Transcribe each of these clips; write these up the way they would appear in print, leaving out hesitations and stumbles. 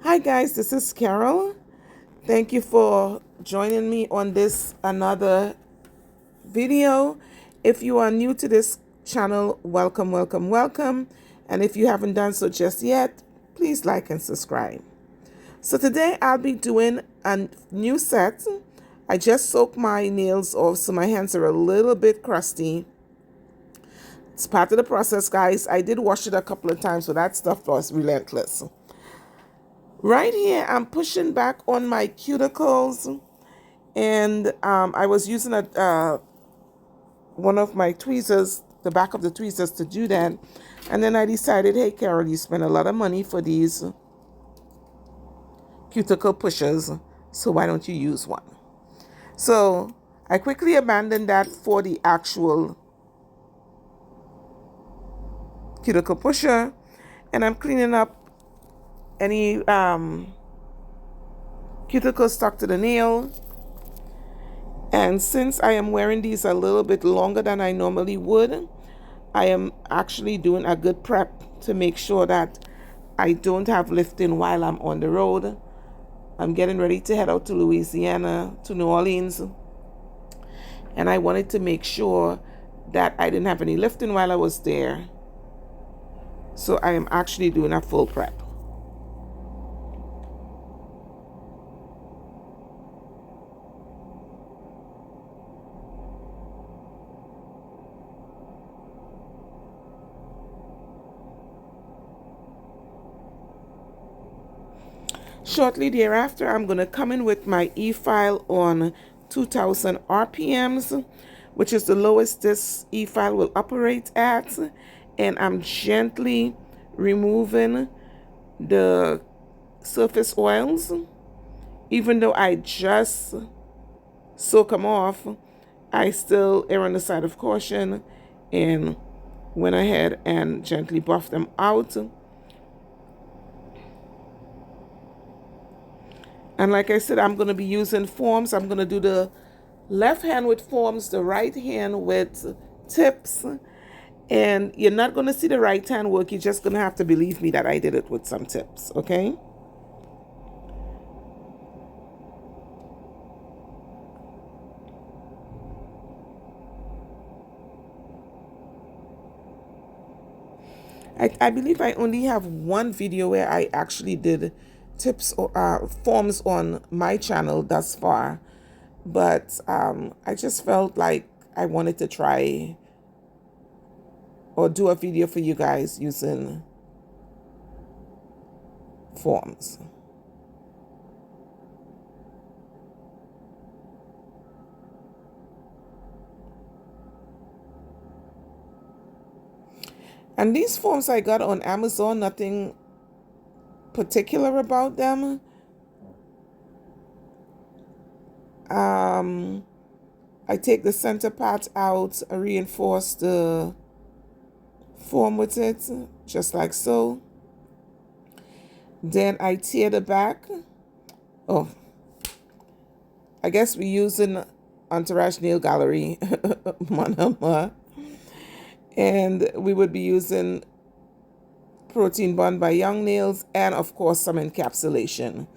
Hi guys, this is Carol. Thank you for joining me on this another video. If you are new to this channel, welcome, welcome, welcome. And if you haven't done so just yet, please like and subscribe. So today I'll be doing a new set. I just soaked my nails off so my hands are a little bit crusty. It's part of the process, guys. I did wash it a couple of times, so that stuff was relentless. Right here, I'm pushing back on my cuticles, and I was using one of my tweezers, the back of the tweezers, to do that. And then I decided, hey, Carol, you spend a lot of money for these cuticle pushers, so why don't you use one? So I quickly abandoned that for the actual cuticle pusher, and I'm cleaning up any cuticle stuck to the nail. And since I am wearing these a little bit longer than I normally would, I am actually doing a good prep to make sure that I don't have lifting while I'm on the road. I'm getting ready to head out to Louisiana, to New Orleans, and I wanted to make sure that I didn't have any lifting while I was there. So I am actually doing a full prep. Shortly thereafter, I'm going to come in with my e-file on 2000 RPMs, which is the lowest this e-file will operate at. And I'm gently removing the surface oils. Even though I just soak them off, I still err on the side of caution and went ahead and gently buff them out. And like I said, I'm going to be using forms. I'm going to do the left hand with forms, the right hand with tips. And you're not going to see the right hand work. You're just going to have to believe me that I did it with some tips, okay? I believe I only have one video where I actually did tips or forms on my channel thus far. But I just felt like I wanted to try or do a video for you guys using forms. And these forms I got on Amazon, nothing particular about them. I take the center part out, I reinforce the form with it, just like so. Then I tear the back. Oh, I guess we're using Entourage Nail Gallery, Manama. And we would be using Protein Bond by Young Nails, and of course some encapsulation,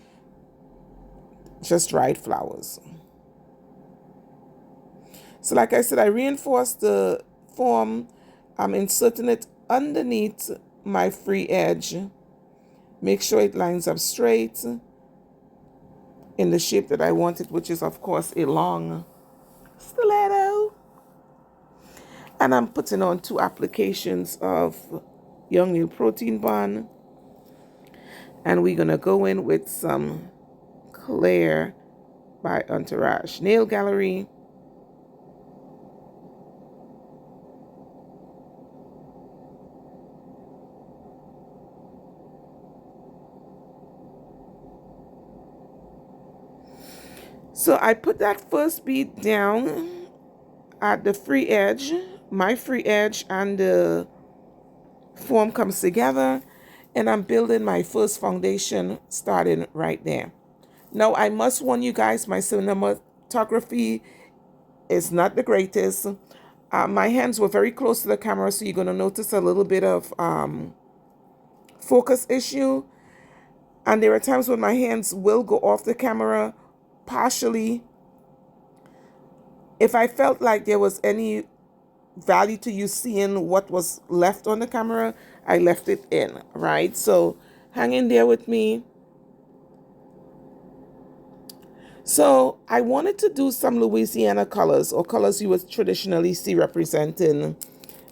just dried flowers. So like I said, I reinforced the form. I'm inserting it underneath my free edge. Make sure it lines up straight in the shape that I want it, which is of course a long stiletto. And I'm putting on 2 applications of Young Nail Protein Bond. And we're going to go in with some Clear by Entourage Nail Gallery. So I put that first bead down at the free edge, my free edge, and the form comes together, and I'm building my first foundation starting right there. Now, I must warn you guys, my cinematography is not the greatest. My hands were very close to the camera, so you're going to notice a little bit of focus issue. And there are times when my hands will go off the camera partially. If I felt like there was any value to you seeing what was left on the camera, I left it in, right? So hang in there with me. So I wanted to do some Louisiana colors, or colors you would traditionally see representing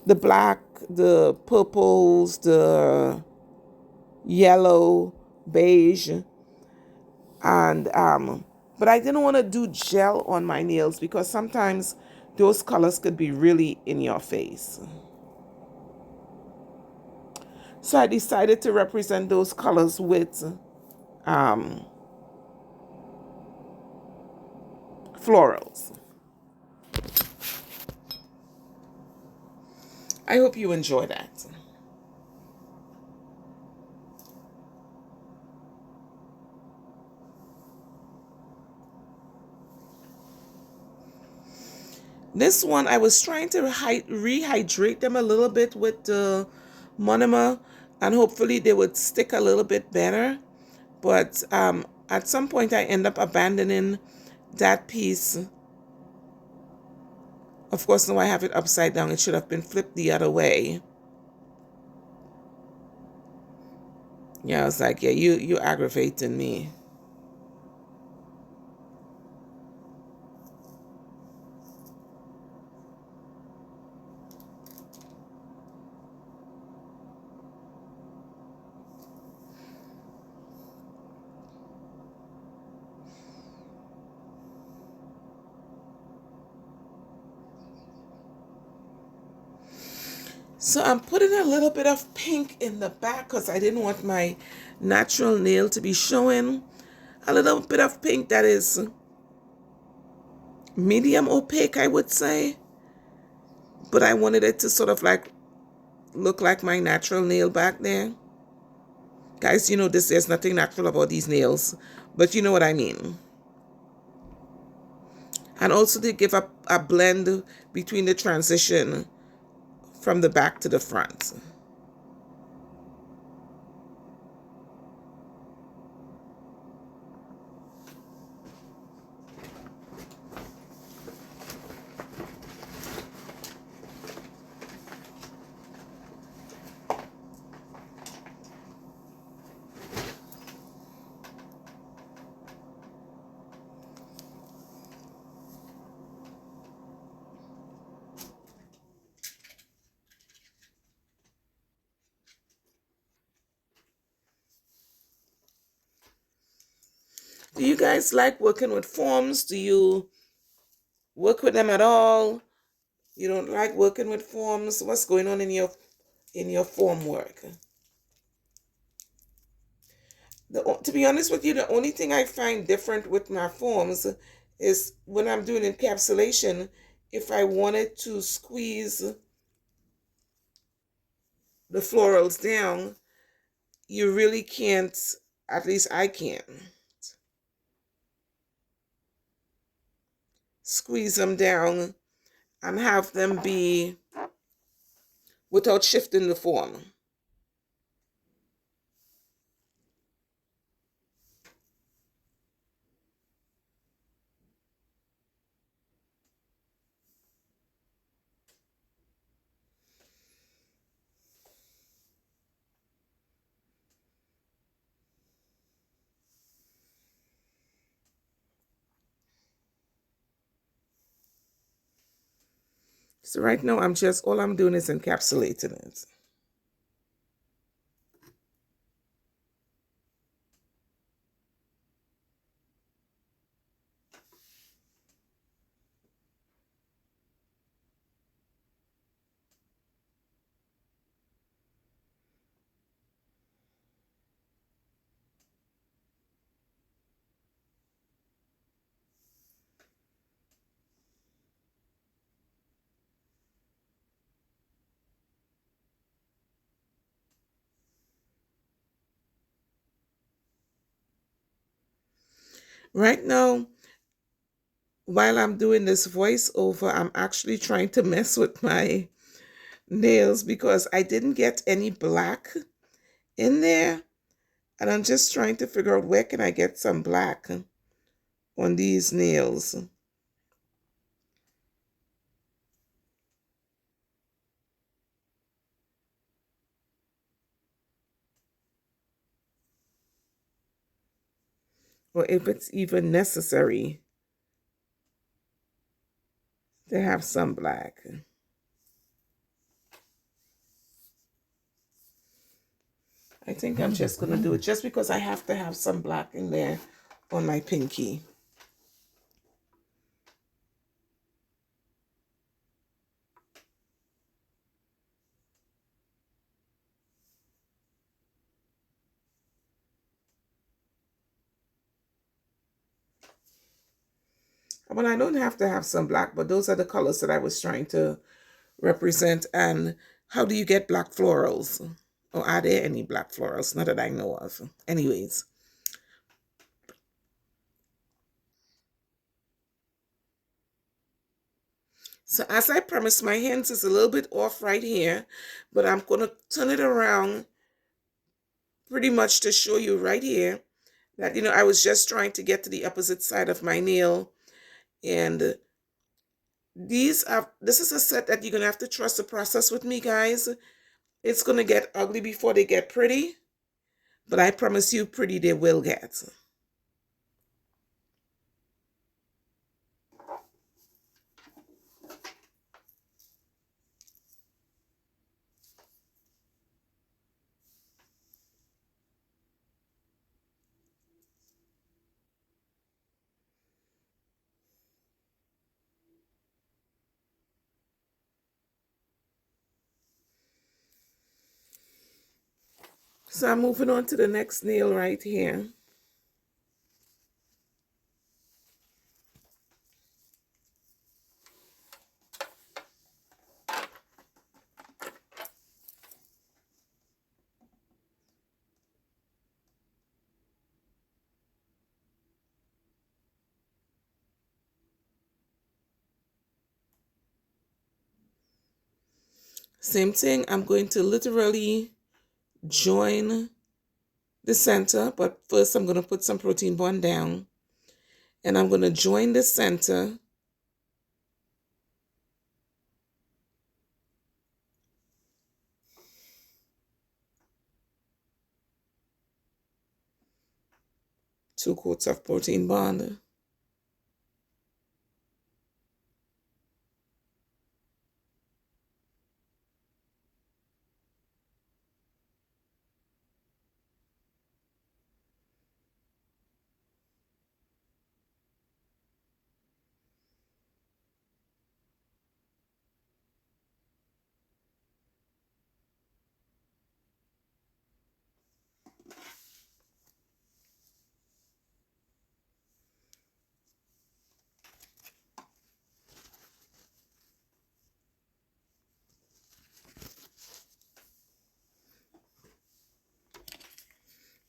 the black, the purples, the yellow, beige, and but I didn't want to do gel on my nails because sometimes those colors could be really in your face. So I decided to represent those colors with um, florals. I hope you enjoy that. This one, I was trying to rehydrate them a little bit with the monomer, and hopefully they would stick a little bit better. But at some point, I end up abandoning that piece. Of course, now I have it upside down. It should have been flipped the other way. Yeah, I was like, yeah, you aggravating me. So I'm putting a little bit of pink in the back because I didn't want my natural nail to be showing. A little bit of pink that is medium opaque, I would say. But I wanted it to sort of like look like my natural nail back there. Guys, you know this, there's nothing natural about these nails, but you know what I mean. And also to give a blend between the transition from the back to the front. Do you guys like working with forms? Do you work with them at all? You don't like working with forms? What's going on in your form work? To be honest with you, the only thing I find different with my forms is when I'm doing encapsulation, if I wanted to squeeze the florals down, you really can't, at least I can't, squeeze them down and have them be without shifting the form. So right now all I'm doing is encapsulating it. Right now, while I'm doing this voiceover, I'm actually trying to mess with my nails because I didn't get any black in there. And I'm just trying to figure out where can I get some black on these nails. Or if it's even necessary to have some black. I think I'm just going to do it just because I have to have some black in there on my pinky. Well, I don't have to have some black, but those are the colors that I was trying to represent. And how do you get black florals? Or are there any black florals? Not that I know of. Anyways. So as I promised, my hands is a little bit off right here, but I'm going to turn it around pretty much to show you right here that, I was just trying to get to the opposite side of my nail. And this is a set that you're going to have to trust the process with me, guys. It's going to get ugly before they get pretty, but I promise you pretty they will get. So I'm moving on to the next nail right here. Same thing, I'm going to literally join the center, but first I'm going to put some protein bond down, and I'm going to join the center two coats of protein bond.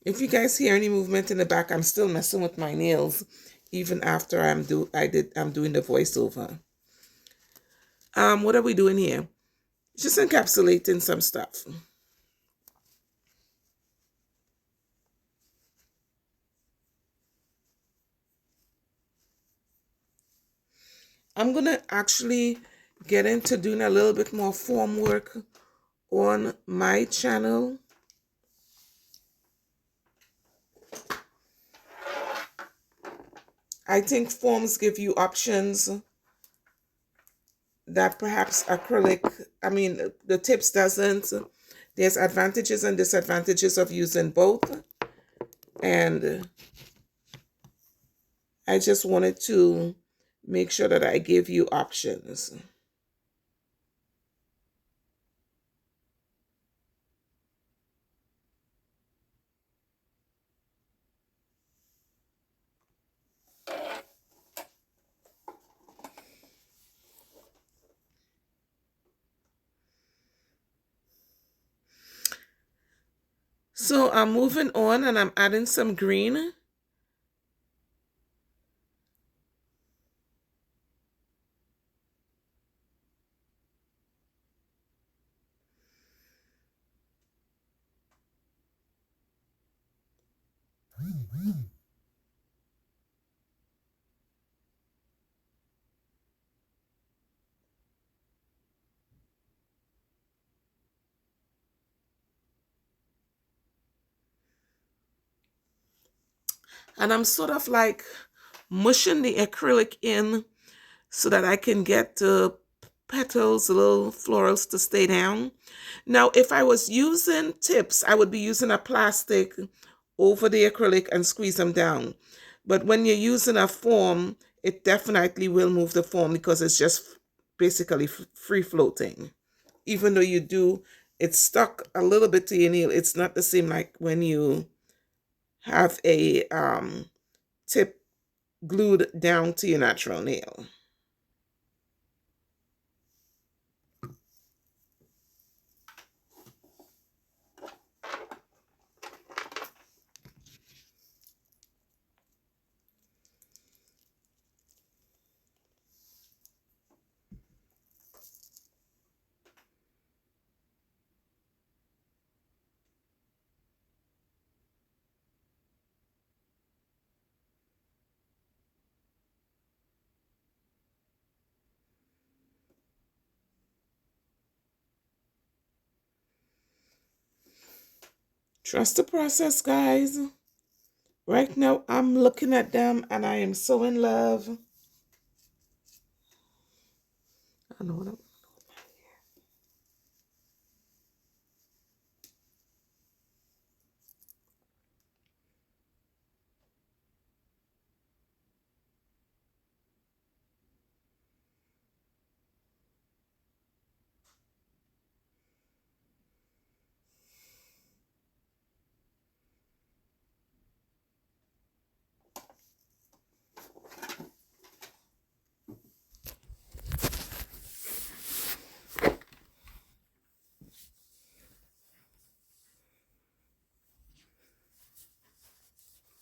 If you guys hear any movement in the back, I'm still messing with my nails, even after I'm doing the voiceover. What are we doing here? Just encapsulating some stuff. I'm gonna actually get into doing a little bit more form work on my channel. I think forms give you options that perhaps the tips doesn't. There's advantages and disadvantages of using both. And I just wanted to make sure that I give you options. So I'm moving on and I'm adding some green. And I'm sort of like mushing the acrylic in so that I can get the petals, the little florals to stay down. Now, if I was using tips, I would be using a plastic over the acrylic and squeeze them down. But when you're using a foam, it definitely will move the foam because it's just basically free floating. Even though you do, it's stuck a little bit to your nail. It's not the same like when you have a tip glued down to your natural nail. Trust the process, guys. Right now, I'm looking at them and I am so in love. I know what I'm.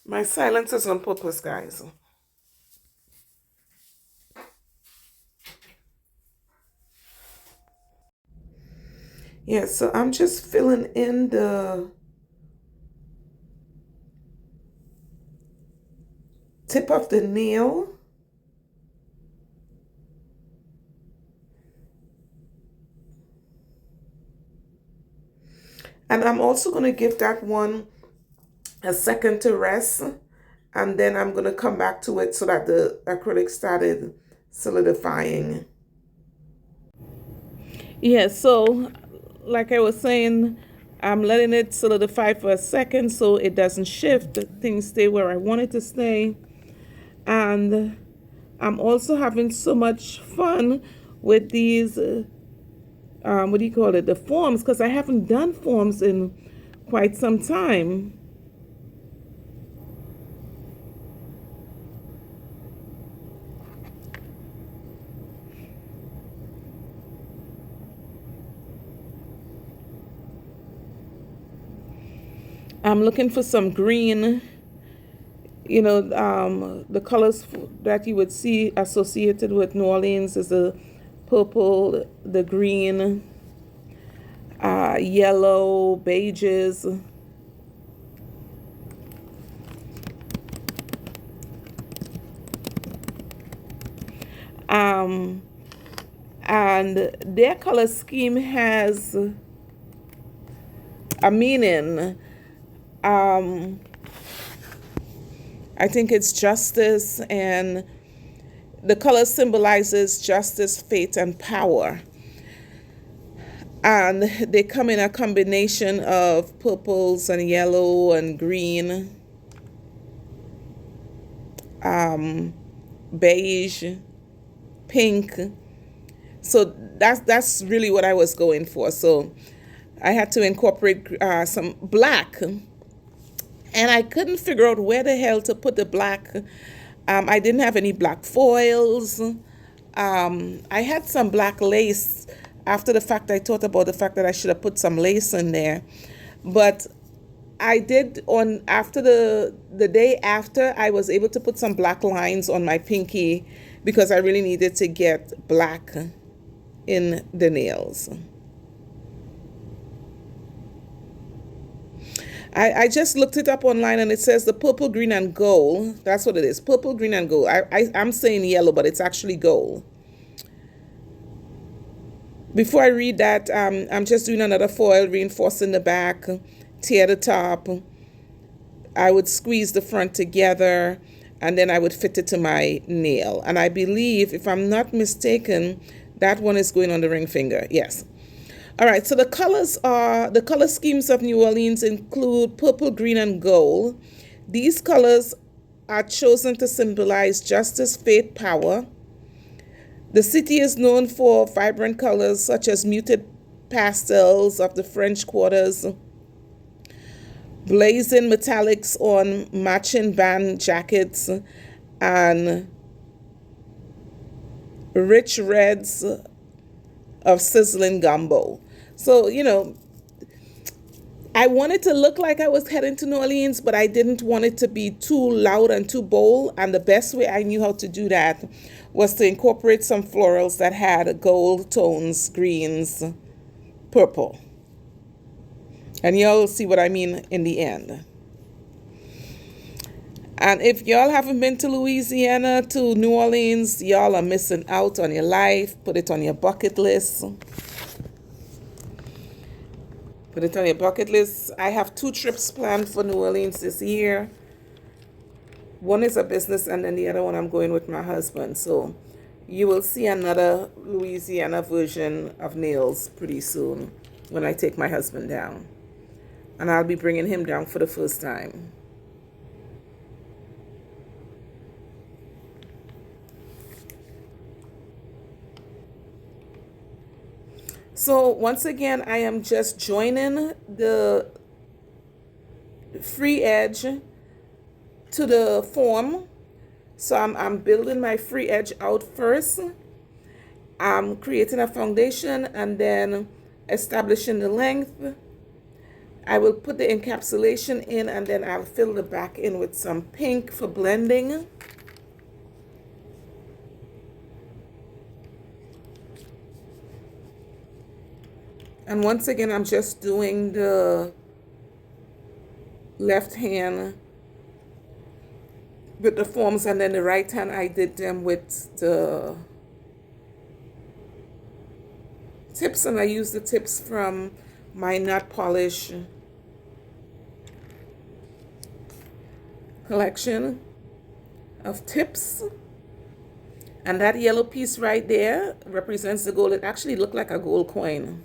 My silence is on purpose, guys. Yeah, so I'm just filling in the tip of the nail. And I'm also going to give that one a second to rest. And then I'm going to come back to it so that the acrylic started solidifying. Yeah, so like I was saying, I'm letting it solidify for a second so it doesn't shift. Things stay where I want it to stay. And I'm also having so much fun with these, what do you call it, the forms, because I haven't done forms in quite some time. I'm looking for some green, the colors that you would see associated with New Orleans is the purple, the green, yellow, beiges. Um, and their color scheme has a meaning. I think it's justice, and the color symbolizes justice, faith, and power. And they come in a combination of purples and yellow and green, beige, pink. So that's really what I was going for. So I had to incorporate some black, and I couldn't figure out where the hell to put the black. I didn't have any black foils. I had some black lace. After the fact, I thought about the fact that I should have put some lace in there, but I did on after the day after I was able to put some black lines on my pinky because I really needed to get black in the nails. I just looked it up online and it says the purple, green, and gold. That's what it is. Purple, green, and gold. I'm saying yellow, but it's actually gold. Before I read that, I'm just doing another foil, reinforcing the back, tear the top. I would squeeze the front together, and then I would fit it to my nail. And I believe, if I'm not mistaken, that one is going on the ring finger. Yes. All right, so the color schemes of New Orleans include purple, green, and gold. These colors are chosen to symbolize justice, faith, power. The city is known for vibrant colors such as muted pastels of the French quarters, blazing metallics on matching band jackets, and rich reds of sizzling gumbo. So, I wanted to look like I was heading to New Orleans, but I didn't want it to be too loud and too bold. And the best way I knew how to do that was to incorporate some florals that had gold tones, greens, purple. And y'all see what I mean in the end. And if y'all haven't been to Louisiana, to New Orleans, y'all are missing out on your life. Put it on your bucket list. Put it on your bucket list. I have 2 trips planned for New Orleans this year. One is a business, and then the other one I'm going with my husband. So you will see another Louisiana version of nails pretty soon when I take my husband down. And I'll be bringing him down for the first time. So once again, I am just joining the free edge to the form. So I'm building my free edge out first. I'm creating a foundation and then establishing the length. I will put the encapsulation in, and then I'll fill the back in with some pink for blending. And once again, I'm just doing the left hand with the forms, and then the right hand I did them with the tips, and I used the tips from my Nut Polish collection of tips. And that yellow piece right there represents the gold. It actually looked like a gold coin.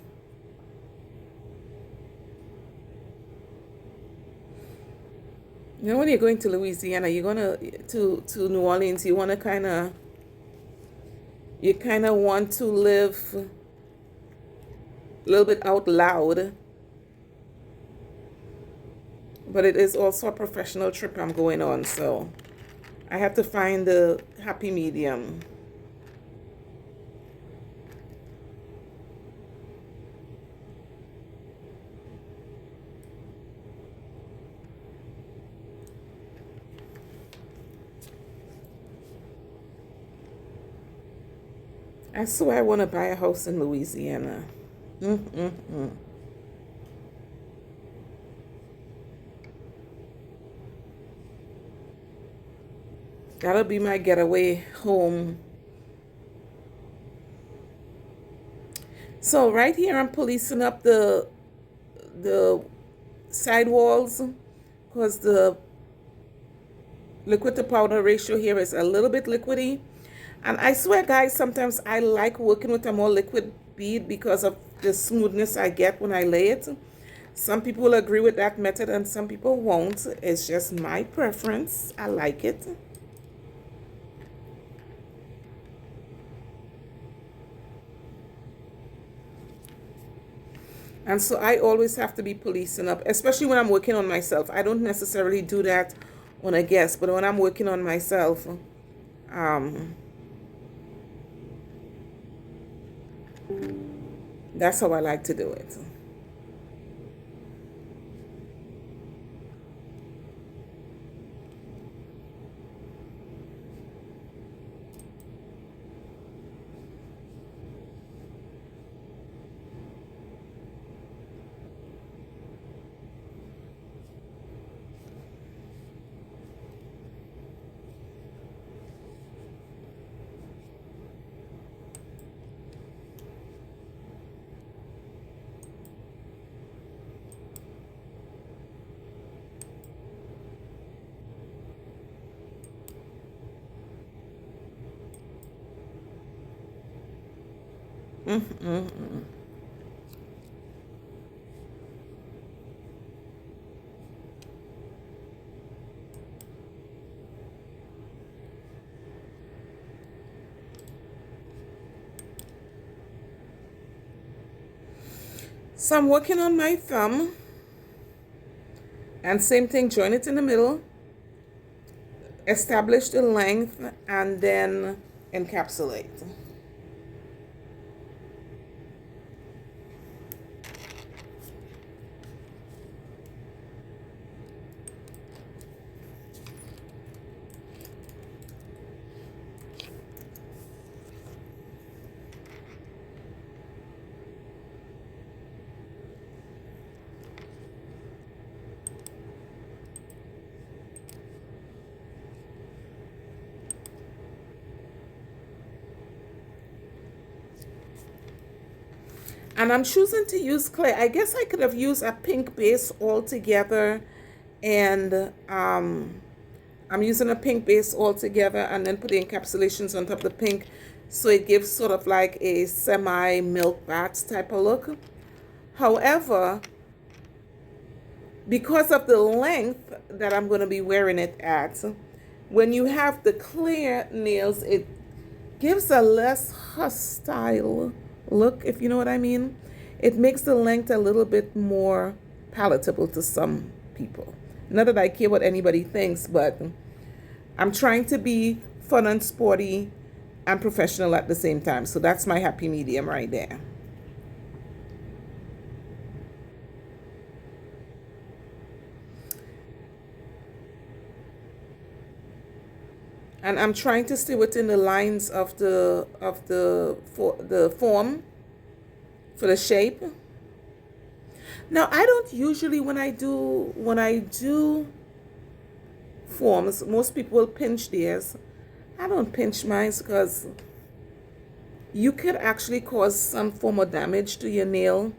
You know, when you're going to Louisiana, you're going to New Orleans, you want to want to live a little bit out loud. But it is also a professional trip I'm going on, so I have to find the happy medium. I swear I want to buy a house in Louisiana. That'll be my getaway home. So right here I'm policing up the side walls because the liquid to powder ratio here is a little bit liquidy. And I swear, guys, sometimes I like working with a more liquid bead because of the smoothness I get when I lay it. Some people will agree with that method and some people won't. It's just my preference. I like it. And so I always have to be policing up, especially when I'm working on myself. I don't necessarily do that on a guest, but when I'm working on myself, that's how I like to do it. So I'm working on my thumb, and same thing, join it in the middle, establish the length, and then encapsulate. And I'm choosing to use clay. I guess I could have used a pink base altogether, and I'm using a pink base altogether and then put the encapsulations on top of the pink, so it gives sort of like a semi milk bats type of look. However, because of the length that I'm going to be wearing it at, when you have the clear nails, it gives a less hostile look, if you know what I mean. It makes the length a little bit more palatable to some people. Not that I care what anybody thinks, but I'm trying to be fun and sporty and professional at the same time. So that's my happy medium right there. And I'm trying to stay within the lines of the form for the shape. Now I don't usually, when I do forms, most people will pinch theirs. I don't pinch mine because you could actually cause some form of damage to your nail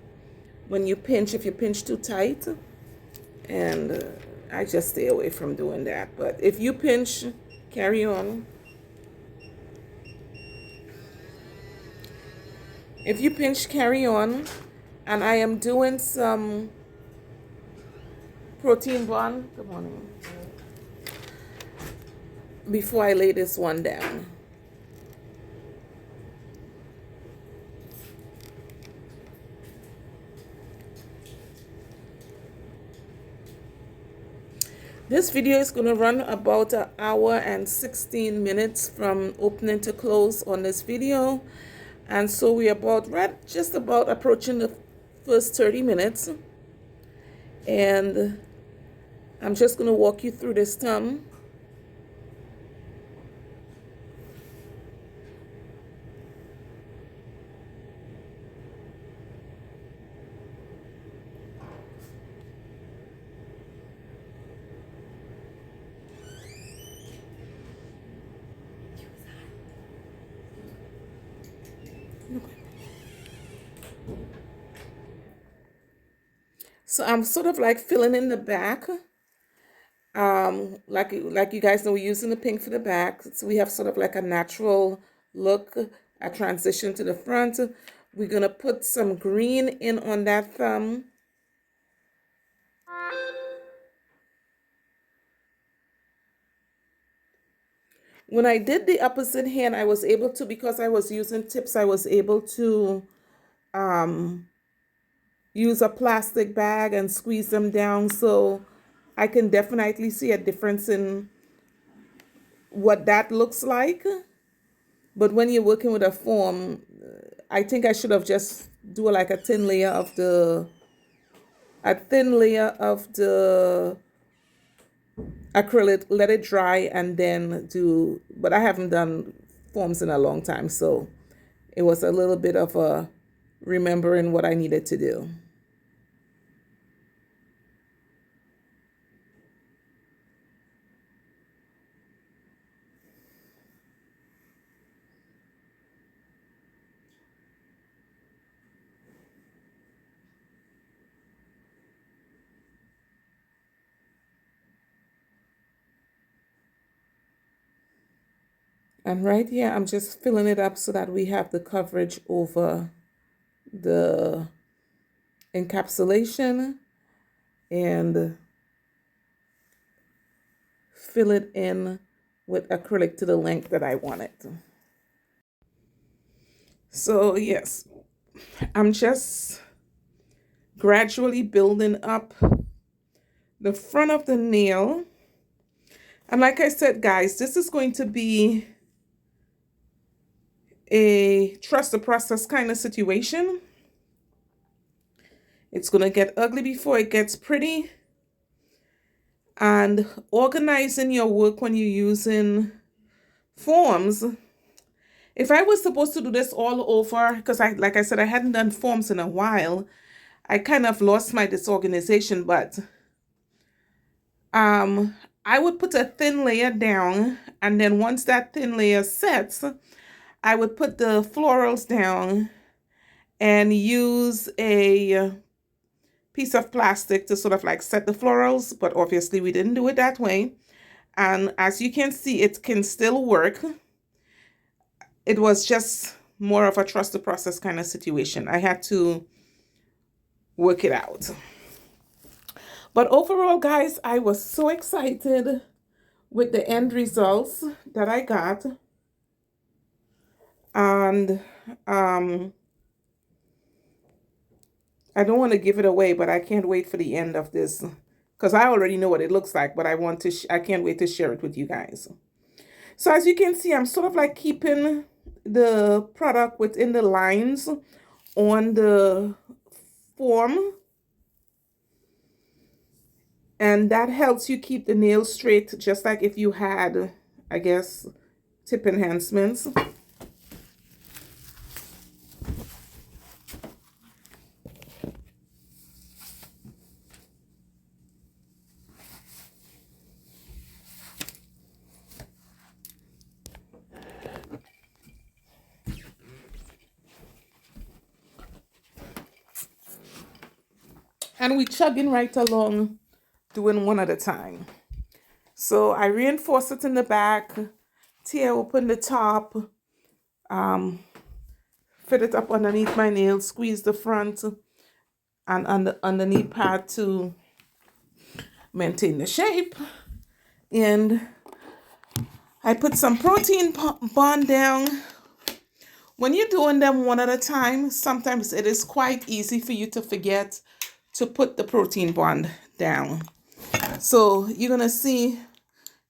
when you pinch, if you pinch too tight. And I just stay away from doing that. But if you pinch, carry on. If you pinch, carry on. And I am doing some protein bond. Good morning. Before I lay this one down. This video is going to run about an hour and 16 minutes from opening to close on this video. And so we're just about approaching the first 30 minutes. And I'm just going to walk you through this thumb. So I'm sort of like filling in the back. Like you guys know, we're using the pink for the back. So we have sort of like a natural look, a transition to the front. We're going to put some green in on that thumb. When I did the opposite hand, I was able to, because I was using tips, I was able to use a plastic bag and squeeze them down. So I can definitely see a difference in what that looks like. But when you're working with a foam, I think I should have just do like a thin layer of the acrylic, let it dry, and then do. But I haven't done forms in a long time, so it was a little bit of a remembering what I needed to do. And right here, I'm just filling it up so that we have the coverage over the encapsulation and fill it in with acrylic to the length that I want it. So yes, I'm just gradually building up the front of the nail. And like I said, guys, this is going to be a trust the process kind of situation. It's going to get ugly before it gets pretty. And organizing your work when you're using forms. If I was supposed to do this all over, because like I said, I hadn't done forms in a while, I kind of lost my disorganization, but I would put a thin layer down, and then once that thin layer sets, I would put the florals down and use a piece of plastic to sort of like set the florals, but obviously we didn't do it that way. And as you can see, it can still work. It was just more of a trust the process kind of situation. I had to work it out. But overall, guys, I was so excited with the end results that I got. And I don't want to give it away, but I can't wait for the end of this because I already know what it looks like, but I can't wait to share it with you guys. So as you can see, I'm sort of like keeping the product within the lines on the form. And that helps you keep the nails straight, just like if you had, I guess, tip enhancements. And we chugging right along, doing one at a time. So I reinforce it in the back, tear open the top, fit it up underneath my nail, squeeze the front and underneath part to maintain the shape. And I put some protein bond down. When you're doing them one at a time, sometimes it is quite easy for you to forget to put the protein bond down. So you're going to see,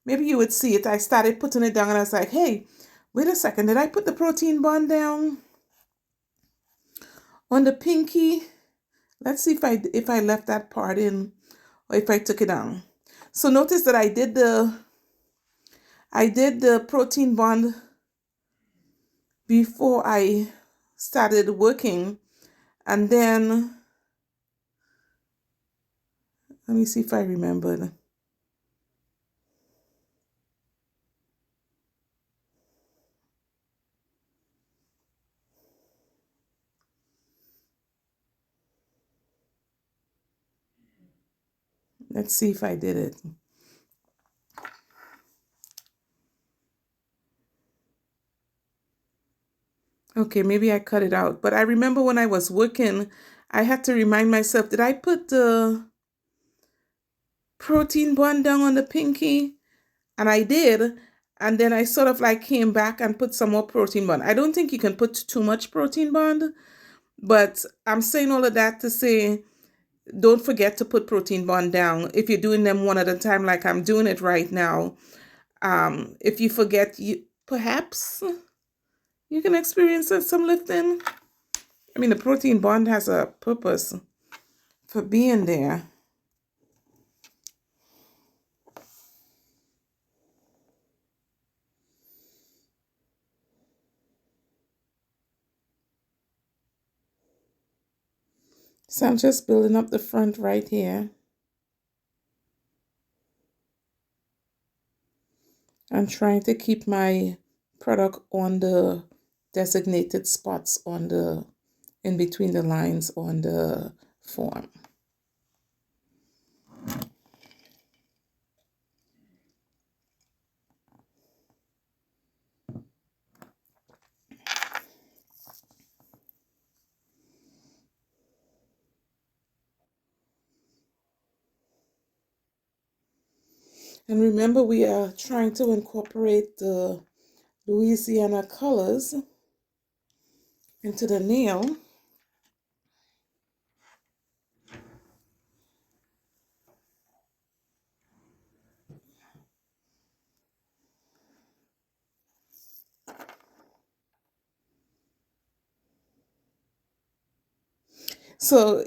maybe you would see it. I started putting it down and I was like, hey, wait a second. Did I put the protein bond down on the pinky? Let's see if I left that part in or if I took it down. So notice that I did the protein bond before I started working, and then let me see if I remembered. Let's see if I did it. Okay, maybe I cut it out. But I remember when I was working, I had to remind myself, did I put the protein bond down on the pinky? And I did. And then I sort of like came back and put some more protein bond. I don't think you can put too much protein bond, but I'm saying all of that to say, don't forget to put protein bond down if you're doing them one at a time like I'm doing it right now. If you forget, perhaps you can experience some lifting. I mean, the protein bond has a purpose for being there. So I'm just building up the front right here. I'm trying to keep my product on the designated spots on the in between the lines on the form. And remember, we are trying to incorporate the Louisiana colors into the nail. So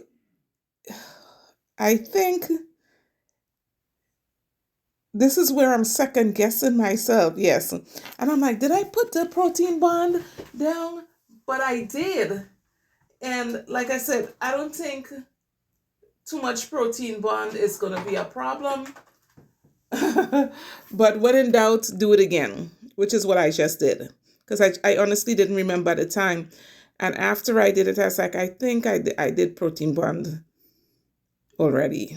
I think this is where I'm second guessing myself. Yes. And I'm like, did I put the protein bond down? But I did. And like I said, I don't think too much protein bond is going to be a problem. But when in doubt, do it again, which is what I just did. Because I honestly didn't remember at the time. And after I did it, I was like, I think I did protein bond already.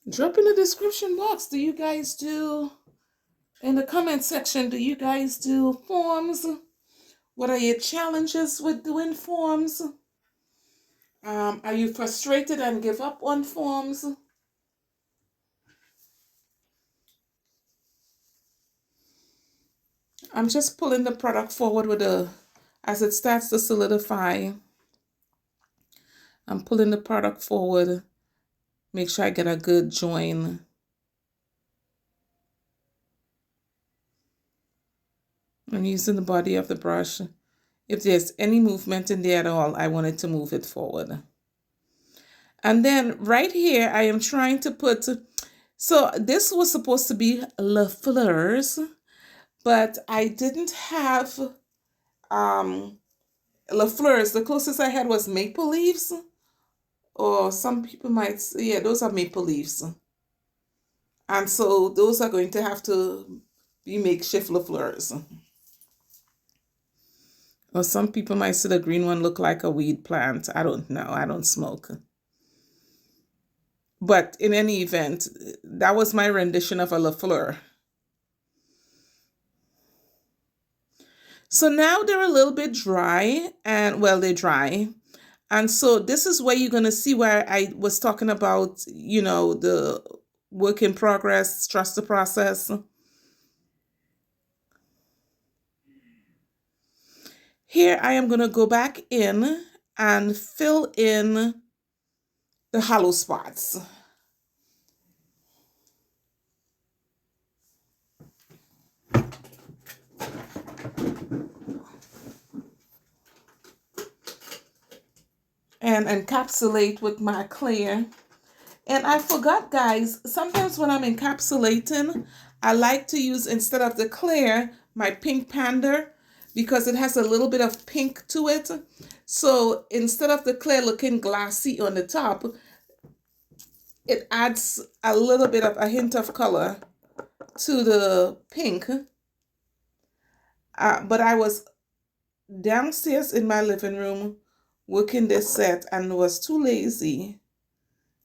Drop in the description box. Do you guys do, in the comment section, do you guys do forms? What are your challenges with doing forms? Are you frustrated and give up on forms? I'm just pulling the product forward with as it starts to solidify, I'm pulling the product forward, make sure I get a good join. I'm using the body of the brush. If there's any movement in there at all, I want it to move it forward. And then right here, I am trying to put, so this was supposed to be Le Fleurs, but I didn't have Le Fleurs. The closest I had was maple leaves, or some people might say, yeah, those are maple leaves. And so those are going to have to be makeshift Le Fleurs. Or some people might say the green one look like a weed plant. I don't know. I don't smoke. But in any event, that was my rendition of a Le Fleur. So now they're a little bit dry, and well, they're dry. And so this is where you're going to see where I was talking about, the work in progress, trust the process. Here I am going to go back in and fill in the hollow spots. And encapsulate with my clear. And I forgot, guys, sometimes when I'm encapsulating, I like to use, instead of the clear, my pink panda, because it has a little bit of pink to it. So instead of the clear looking glassy on the top, it adds a little bit of a hint of color to the pink. But I was downstairs in my living room working this set and was too lazy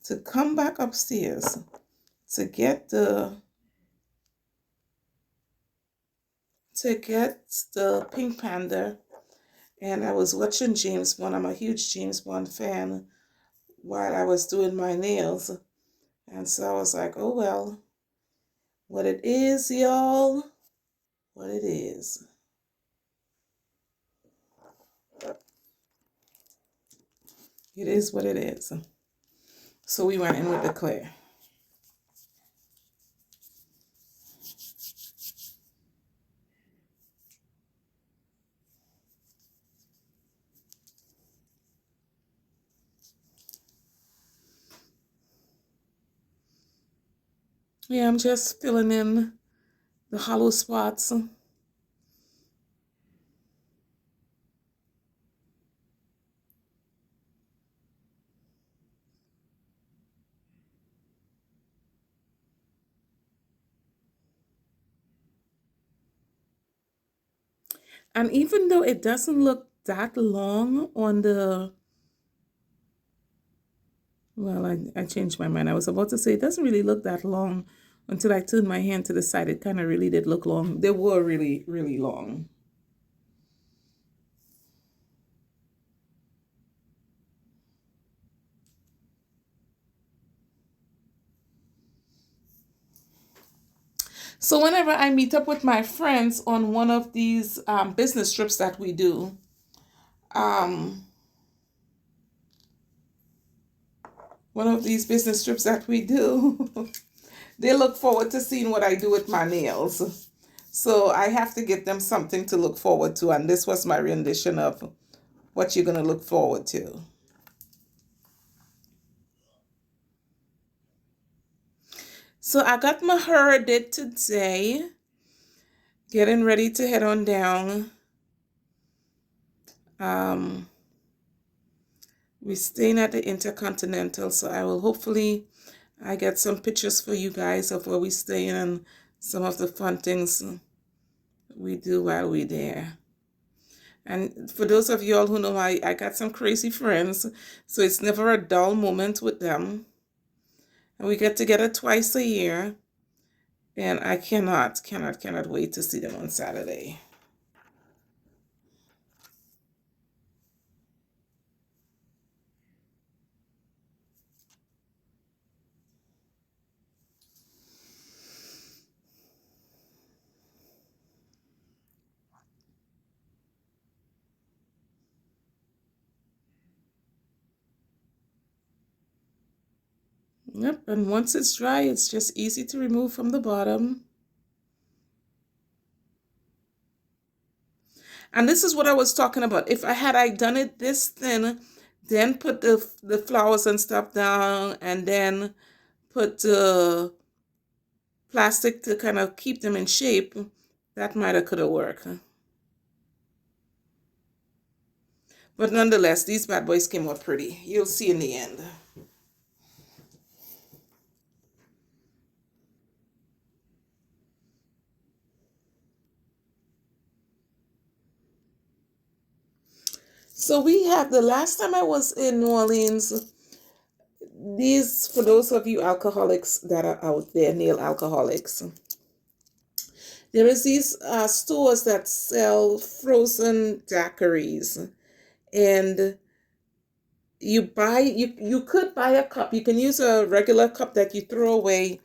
to come back upstairs to get the Pink Panda. And I was watching James Bond. I'm a huge James Bond fan while I was doing my nails. And so I was like, oh well, what it is, y'all, what it is. It is what it is. So we went in with the clear. Yeah, I'm just filling in the hollow spots. And even though it doesn't look that long on the, well, I changed my mind. I was about to say it doesn't really look that long Until I turned my hand to the side, it kind of really did look long. They were really, really long. So whenever I meet up with my friends on one of these business trips that we do, um, they look forward to seeing what I do with my nails. So I have to give them something to look forward to. And this was my rendition of what you're going to look forward to. So I got my hair did today. Getting ready to head on down. We're staying at the Intercontinental, so I will hopefully I get some pictures for you guys of where we stay and some of the fun things we do while we're there. And for those of you all who know, I got some crazy friends, so it's never a dull moment with them. And we get together twice a year, and I cannot wait to see them on Saturday. Yep, and once it's dry, it's just easy to remove from the bottom. And this is what I was talking about. If I done it this thin, then put the flowers and stuff down, and then put the plastic to kind of keep them in shape, that might have could have worked. But nonetheless, these bad boys came out pretty. You'll see in the end. So we have, the last time I was in New Orleans, these, for those of you alcoholics that are out there, nail alcoholics, there is these stores that sell frozen daiquiris, and you could buy a cup. You can use a regular cup that you throw away,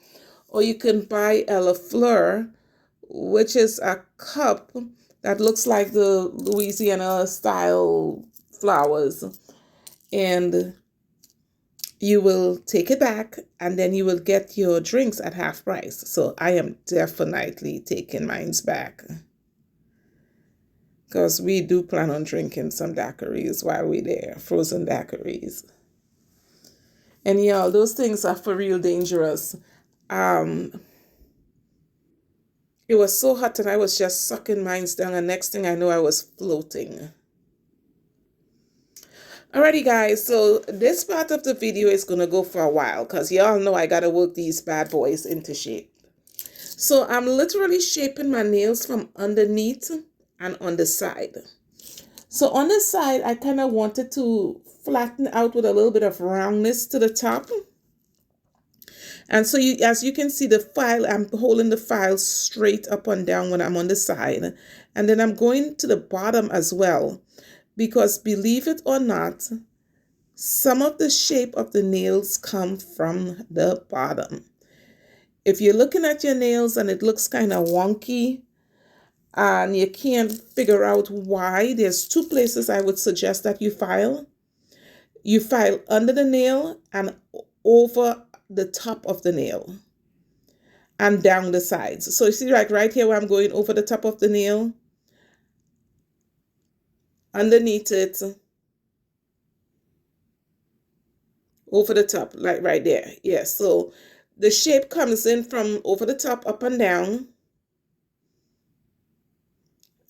or you can buy a La Fleur, which is a cup that looks like the Louisiana style flowers, and you will take it back, and then you will get your drinks at half price. So I am definitely taking mine's back, because we do plan on drinking some daiquiris while we're there, frozen daiquiris. And y'all, those things are for real dangerous. Um, it was so hot, and I was just sucking mines down, and next thing I know, I was floating. Alrighty guys, so this part of the video is gonna go for a while, because y'all know I gotta work these bad boys into shape. So I'm literally shaping my nails from underneath and on the side. So on the side, I kind of wanted to flatten out with a little bit of roundness to the top. And so as you can see, the file, I'm holding the file straight up and down when I'm on the side. And then I'm going to the bottom as well, because believe it or not, some of the shape of the nails come from the bottom. If you're looking at your nails and it looks kind of wonky and you can't figure out why, there's two places I would suggest that you file. You file under the nail and over the top of the nail and down the sides. So you see, like right here where I'm going over the top of the nail, underneath it, over the top, like right there. Yeah, so the shape comes in from over the top, up and down,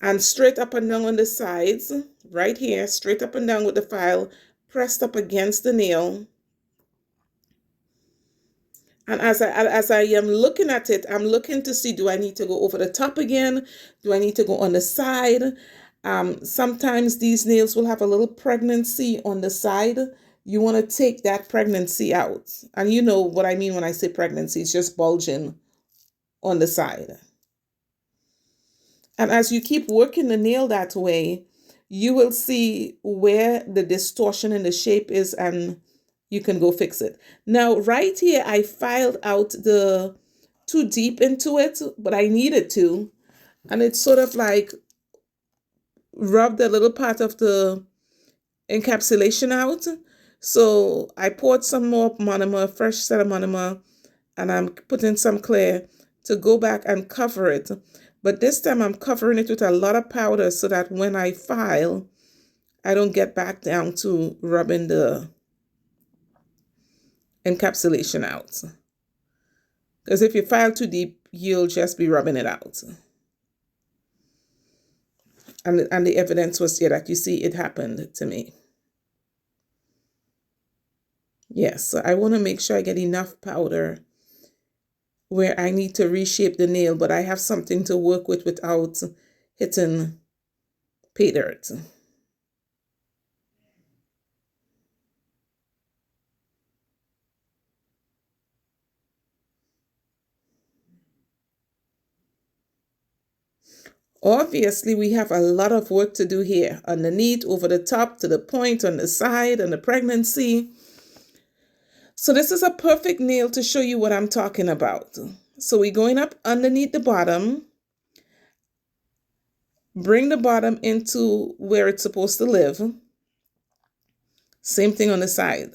and straight up and down on the sides, right here, straight up and down with the file pressed up against the nail. And as I am looking at it, I'm looking to see, do I need to go over the top again? Do I need to go on the side? Sometimes these nails will have a little pregnancy on the side. You want to take that pregnancy out. And you know what I mean when I say pregnancy, it's just bulging on the side. And as you keep working the nail that way, you will see where the distortion in the shape is, and you can go fix it. Now, right here, I filed out the too deep into it, but I needed to. And it's sort of like rubbed a little part of the encapsulation out. So I poured some more monomer, fresh set of monomer, and I'm putting some clear to go back and cover it. But this time I'm covering it with a lot of powder so that when I file, I don't get back down to rubbing the encapsulation out. Because if you file too deep, you'll just be rubbing it out. And the evidence was there that you see it happened to me. Yes, so I want to make sure I get enough powder where I need to reshape the nail, but I have something to work with without hitting pay dirt. Obviously, we have a lot of work to do here. Underneath, over the top, to the point, on the side, and the pregnancy. So this is a perfect nail to show you what I'm talking about. So we're going up underneath the bottom. Bring the bottom into where it's supposed to live. Same thing on the side.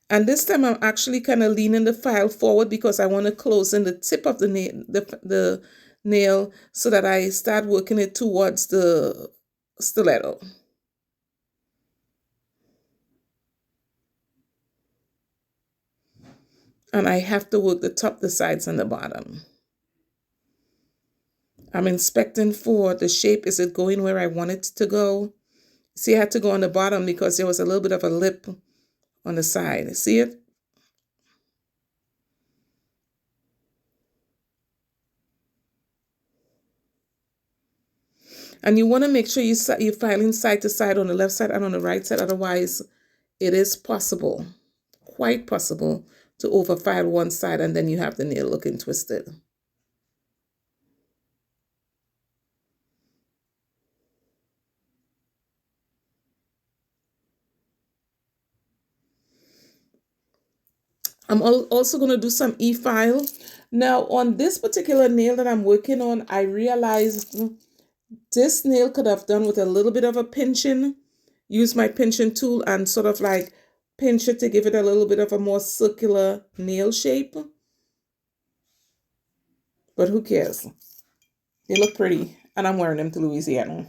And this time I'm actually kind of leaning the file forward because I want to close in the tip of the nail so that I start working it towards the stiletto. And I have to work the top, the sides, and the bottom. I'm inspecting for the shape. Is it going where I want it to go? See, I had to go on the bottom because there was a little bit of a lip on the side. See it? And you want to make sure you're filing side to side on the left side and on the right side. Otherwise, it is possible, quite possible, to overfile one side and then you have the nail looking twisted. I'm also going to do some e-file. Now, on this particular nail that I'm working on, I realized this nail could have done with a little bit of a pinching. Use my pinching tool and sort of like pinch it to give it a little bit of a more circular nail shape. But who cares? They look pretty, and I'm wearing them to Louisiana.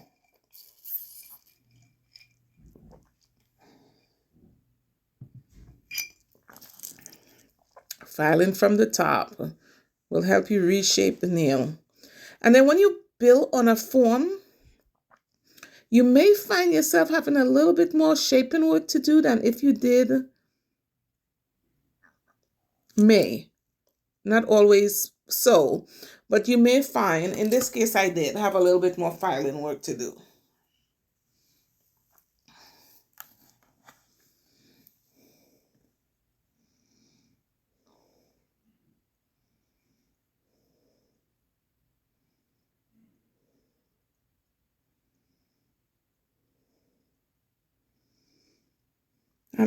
Filing from the top will help you reshape the nail. And then when you build on a form, you may find yourself having a little bit more shaping work to do than if you did May. Not always so, but you may find, in this case I did, have a little bit more filing work to do.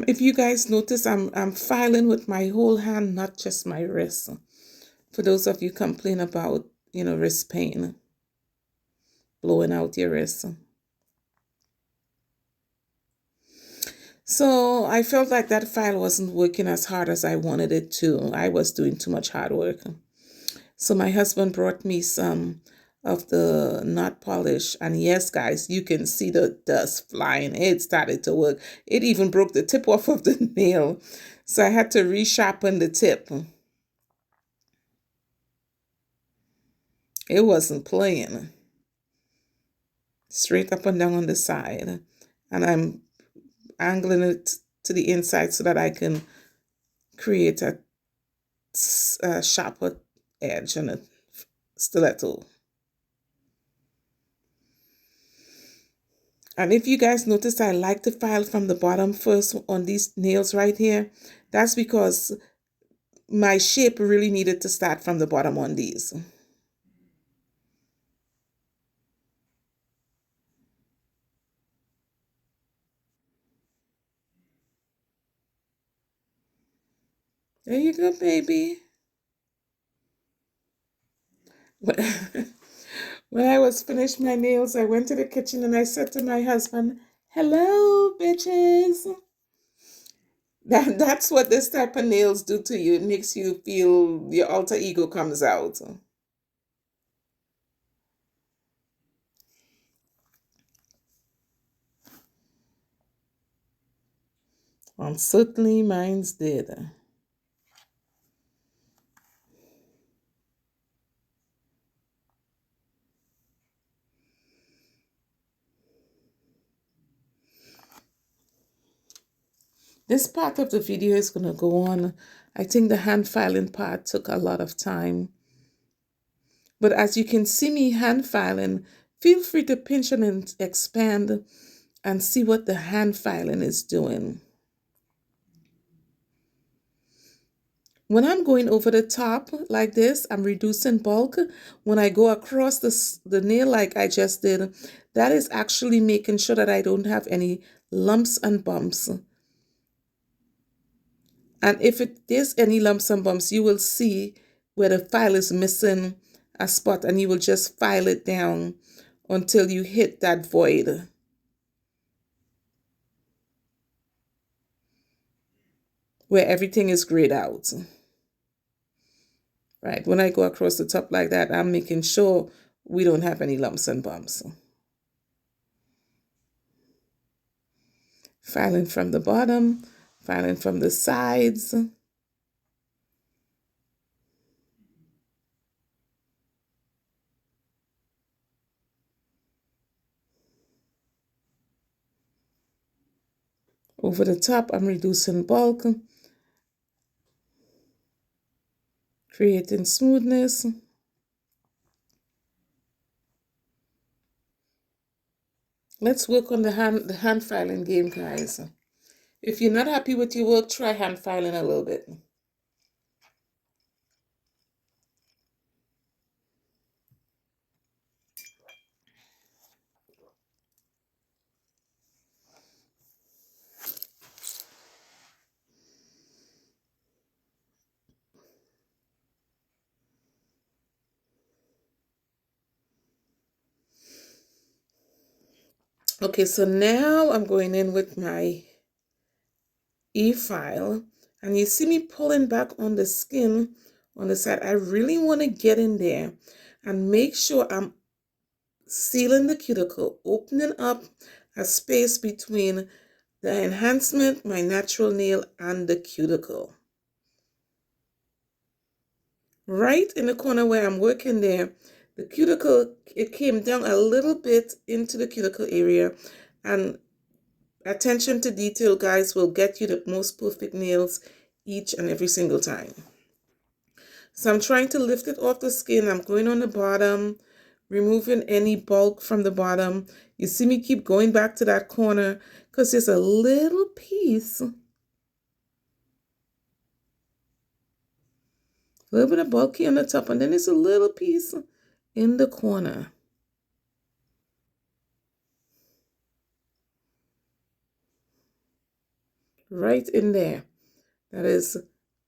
If you guys notice, I'm filing with my whole hand, not just my wrist. For those of you complain about, wrist pain, blowing out your wrist. So I felt like that file wasn't working as hard as I wanted it to. I was doing too much hard work. So my husband brought me some of the knot polish. And yes, guys, you can see the dust flying. It started to work. It even broke the tip off of the nail. So I had to resharpen the tip. It wasn't playing. Straight up and down on the side. And I'm angling it to the inside so that I can create a sharper edge and a stiletto. And if you guys notice, I like to file from the bottom first on these nails right here. That's because my shape really needed to start from the bottom on these. There you go, baby. When I was finished my nails, I went to the kitchen and I said to my husband, "Hello, bitches." That's what this type of nails do to you. It makes you feel your alter ego comes out. Certainly mine's did. This part of the video is going to go on. I think the hand filing part took a lot of time. But as you can see me hand filing, feel free to pinch and expand and see what the hand filing is doing. When I'm going over the top like this, I'm reducing bulk. When I go across the nail like I just did, that is actually making sure that I don't have any lumps and bumps. And if there's any lumps and bumps, you will see where the file is missing a spot, and you will just file it down until you hit that void where everything is grayed out. Right, when I go across the top like that, I'm making sure we don't have any lumps and bumps. Filing from the bottom, filing from the sides. Over the top, I'm reducing bulk, creating smoothness. Let's work on the hand filing game, guys. If you're not happy with your work, try hand filing a little bit. Okay, so now I'm going in with my e-file, and you see me pulling back on the skin on the side. I really want to get in there and make sure I'm sealing the cuticle, opening up a space between the enhancement, my natural nail, and the cuticle. Right in the corner where I'm working there, the cuticle, it came down a little bit into the cuticle area, and attention to detail, guys, will get you the most perfect nails each and every single time. So I'm trying to lift it off the skin. I'm going on the bottom, removing any bulk from the bottom. You see me keep going back to that corner because there's a little piece, a little bit of bulky on the top, and then there's a little piece in the corner. Right in there. That is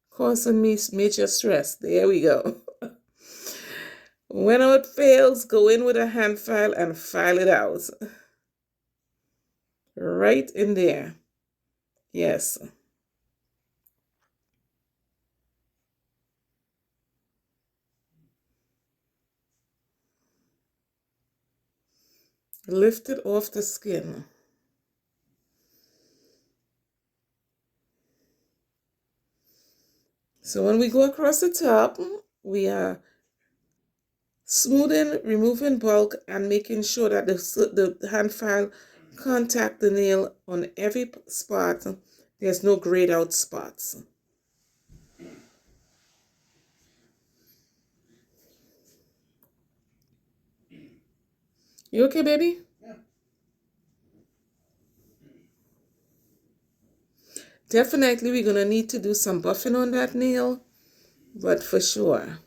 causing me major stress. There we go. When it fails, go in with a hand file and file it out. Right in there. Yes. Lift it off the skin. So when we go across the top, we are smoothing, removing bulk, and making sure that the hand file contact the nail on every spot. There's no grayed out spots. You okay, baby? Definitely we're going to need to do some buffing on that nail, but for sure.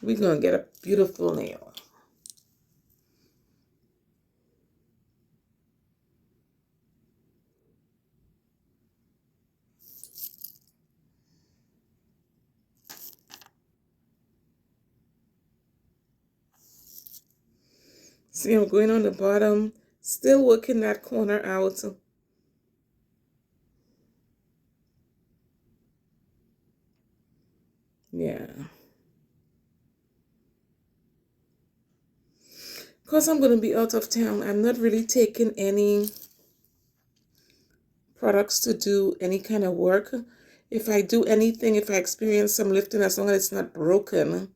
We're going to get a beautiful nail. See, I'm going on the bottom, still working that corner out. Yeah. Because I'm going to be out of town, I'm not really taking any products to do any kind of work. If I do anything, if I experience some lifting, as long as it's not broken,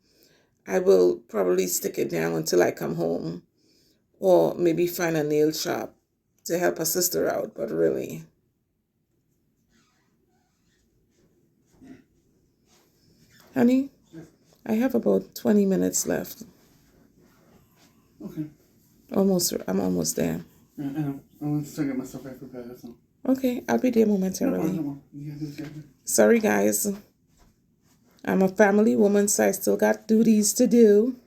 I will probably stick it down until I come home. Or maybe find a nail shop to help a sister out, but really. Honey, I have about 20 minutes left. Okay. I'm almost there. Yeah, I know. I want to get myself back prepared, that's all. Okay, I'll be there momentarily. No. You gotta do it. Sorry, guys. I'm a family woman, so I still got duties to do.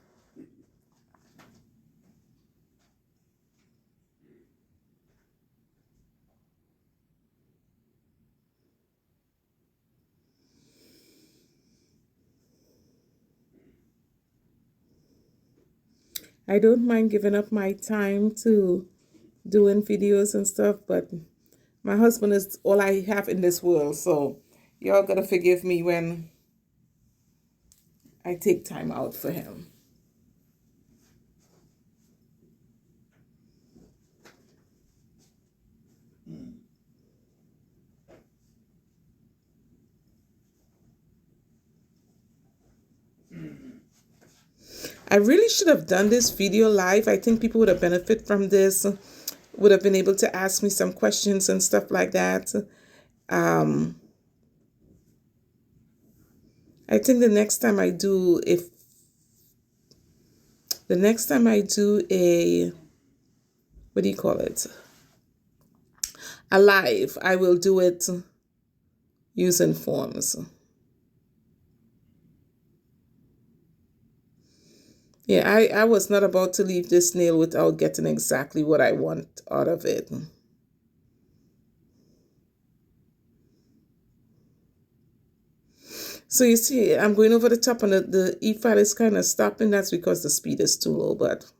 I don't mind giving up my time to doing videos and stuff, but my husband is all I have in this world, so y'all gotta forgive me when I take time out for him. I really should have done this video live. I think people would have benefited from this, would have been able to ask me some questions and stuff like that. I think the next time I do, a, what do you call it? A live, I will do it using forms. Yeah, I was not about to leave this nail without getting exactly what I want out of it. So you see, I'm going over the top and the E file is kind of stopping. That's because the speed is too low, but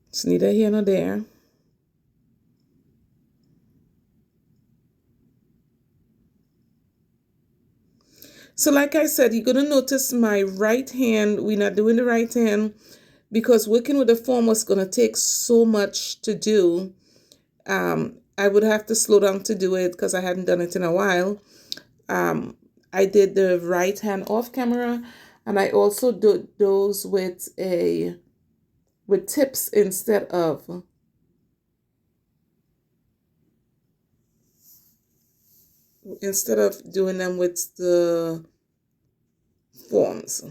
it's neither here nor there. So like I said, you're going to notice my right hand, we're not doing the right hand because working with the form was going to take so much to do. I would have to slow down to do it because I hadn't done it in a while. I did the right hand off camera, and I also did those with tips instead of doing them with the forms.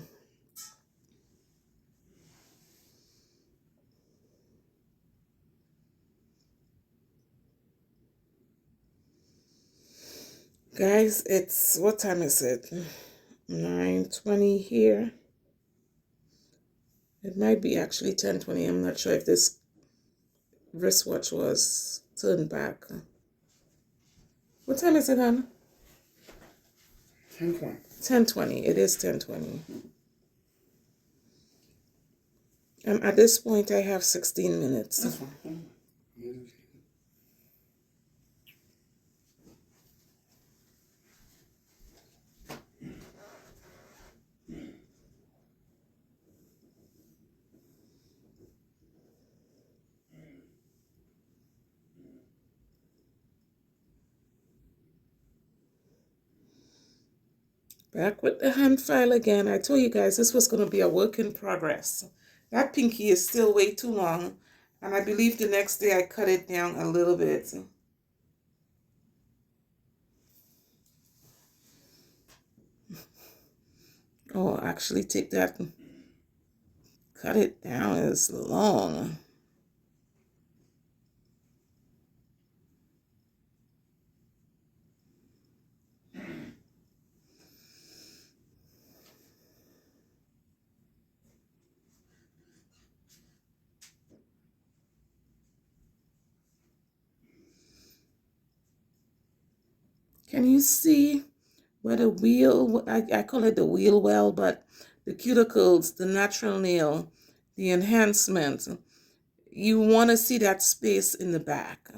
Guys, it's, what time is it? 9:20 here. It might be actually 10:20. I'm not sure if this wristwatch was turned back. What time is it, hon? 10:20. 10:20. It is 10:20. And at this point, I have 16 minutes. That's fine. Back with the hand file again. I told you guys this was going to be a work in progress. That pinky is still way too long, and I believe the next day I cut it down a little bit. Oh, actually take that, cut it down, it's long. Can you see where the wheel, I call it the wheel well, but the cuticles, the natural nail, the enhancement, you want to see that space in the back.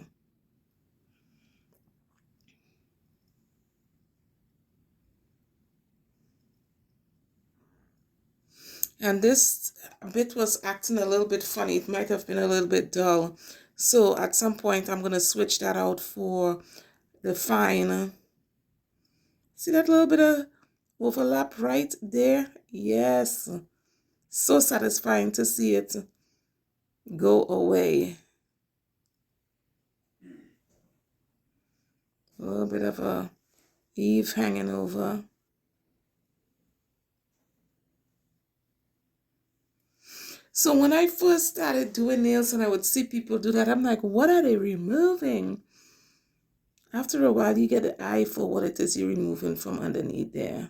And this bit was acting a little bit funny. It might have been a little bit dull. So at some point, I'm going to switch that out for the fine. See that little bit of overlap right there? Yes. So satisfying to see it go away. A little bit of a Eve hanging over. So when I first started doing nails and I would see people do that, I'm like, what are they removing? After a while, you get an eye for what it is you're removing from underneath there.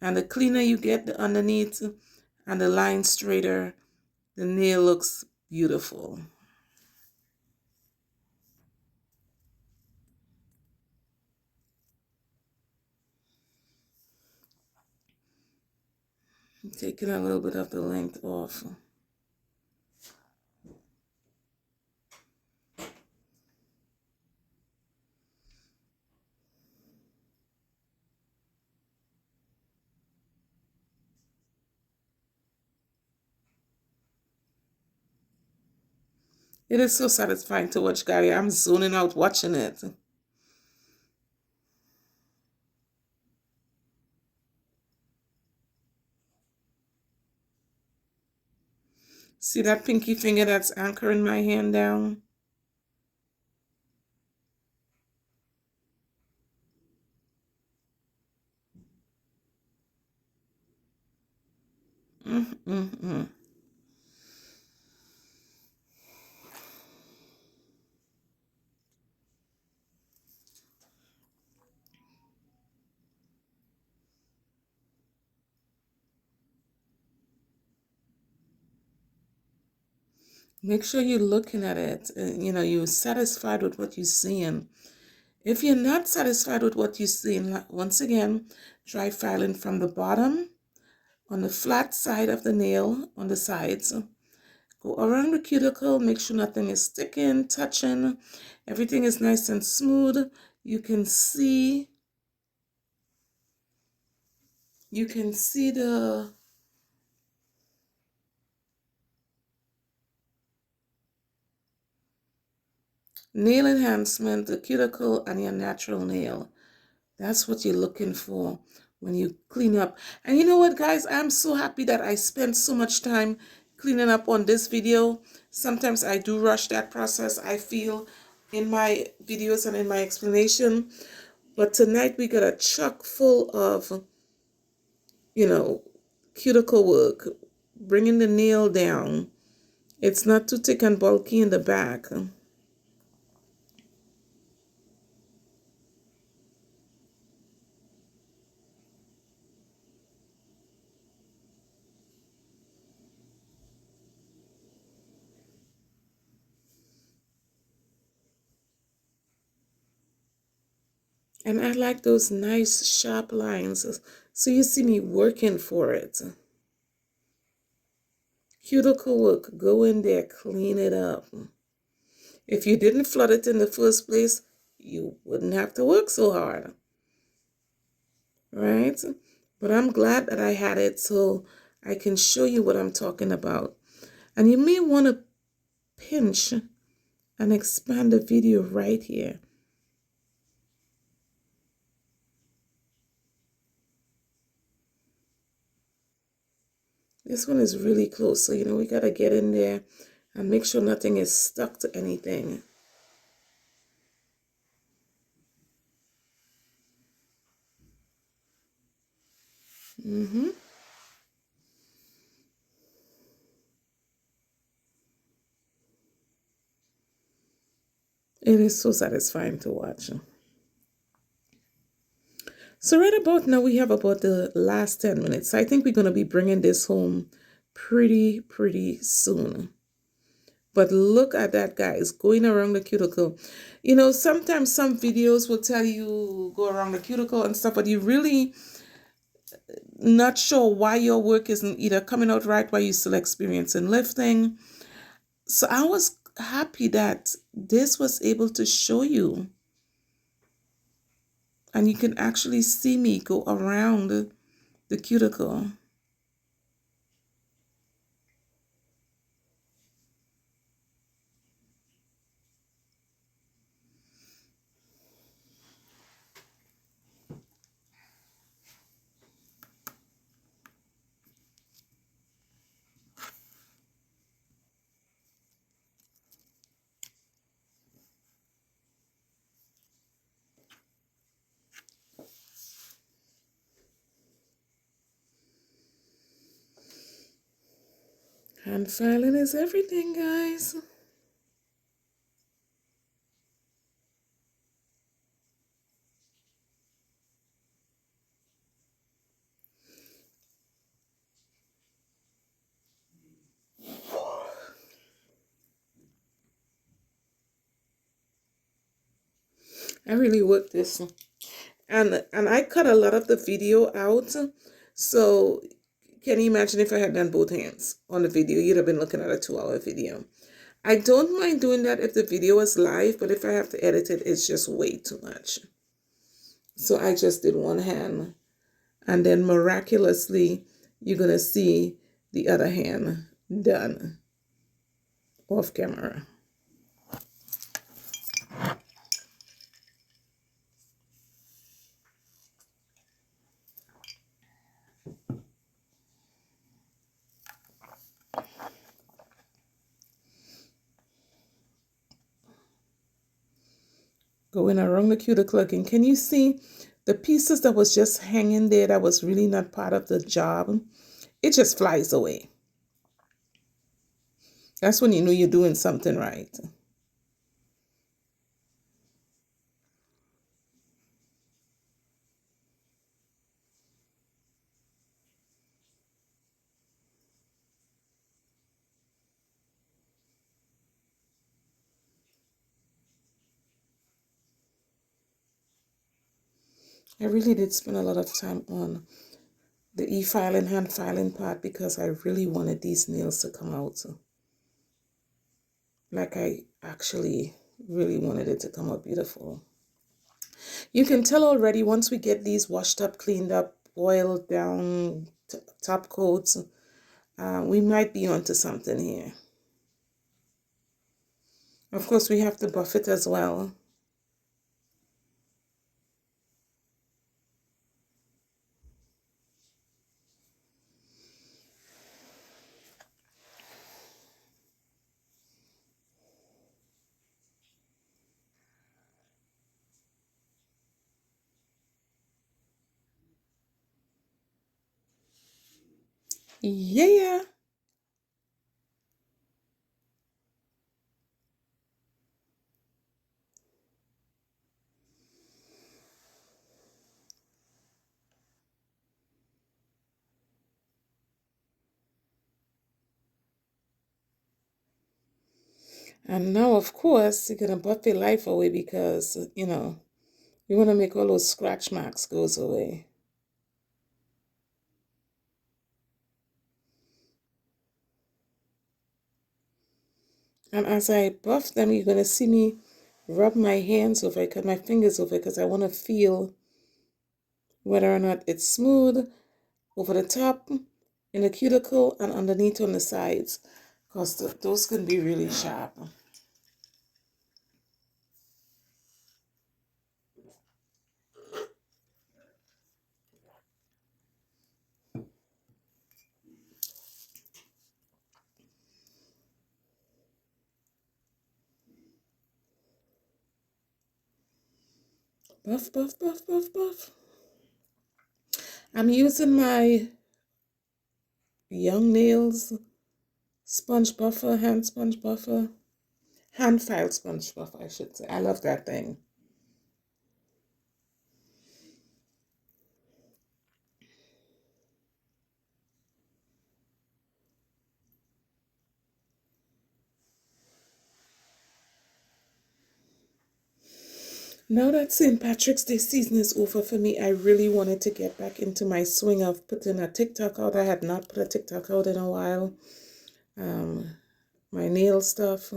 And the cleaner you get the underneath and the line straighter, the nail looks beautiful. Taking a little bit of the length off. It is so satisfying to watch, Gary. I'm zoning out watching it. See that pinky finger that's anchoring my hand down? Mm-mm-mm. Make sure you're looking at it. You're satisfied with what you're seeing. If you're not satisfied with what you're seeing, once again, try filing from the bottom on the flat side of the nail on the sides. Go around the cuticle, make sure nothing is sticking, touching. Everything is nice and smooth. You can see the nail enhancement, the cuticle, and your natural nail. That's what you're looking for when you clean up. And you know what, guys? I'm so happy that I spent so much time cleaning up on this video. Sometimes I do rush that process, I feel, in my videos and in my explanation. But tonight we got a chock full of, cuticle work, bringing the nail down. It's not too thick and bulky in the back. And I like those nice sharp lines. So you see me working for it. Cuticle work, go in there, clean it up. If you didn't flood it in the first place, you wouldn't have to work so hard, right? But I'm glad that I had it so I can show you what I'm talking about. And you may want to pinch and expand the video right here. This one is really close, so we gotta get in there and make sure nothing is stuck to anything. It is so satisfying to watch. So right about now, we have about the last 10 minutes. I think we're going to be bringing this home pretty soon. But look at that, guys, going around the cuticle. You know, sometimes some videos will tell you go around the cuticle and stuff, but you really not sure why your work isn't either coming out right, why you're still experiencing lifting. So I was happy that this was able to show you. And you can actually see me go around the cuticle. Hand filing is everything, guys. I really worked this. And I cut a lot of the video out. So can you imagine if I had done both hands on the video? You'd have been looking at a 2-hour video. I don't mind doing that if the video is live, but if I have to edit it, it's just way too much. So I just did one hand. And then miraculously, you're going to see the other hand done off camera. Going around the cuticle again. Can you see the pieces that was just hanging there that was really not part of the job? It just flies away. That's when you know you're doing something right. I really did spend a lot of time on the e-filing, hand filing part because I really wanted these nails to come out. Like I actually really wanted it to come out beautiful. You can tell already once we get these washed up, cleaned up, oiled down, top coats, we might be onto something here. Of course, we have to buff it as well. Yeah. And now, of course, you're going to buff your life away because, you know, you want to make all those scratch marks goes away. And as I buff them, you're going to see me rub my hands over it, cut my fingers over it, because I want to feel whether or not it's smooth over the top, in the cuticle, and underneath on the sides, because those can be really sharp. Buff, buff, buff, buff, buff. I'm using my Young Nails sponge buffer, hand sponge buffer, hand file sponge buffer, I should say. I love that thing. Now that St. Patrick's Day season is over for me, I really wanted to get back into my swing of putting a TikTok out. I had not put a TikTok out in a while. My nail stuff.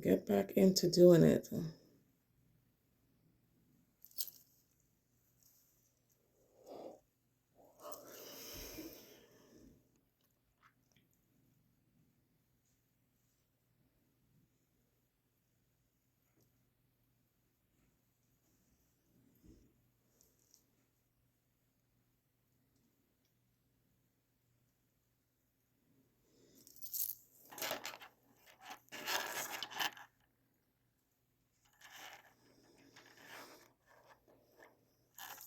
Get back into doing it.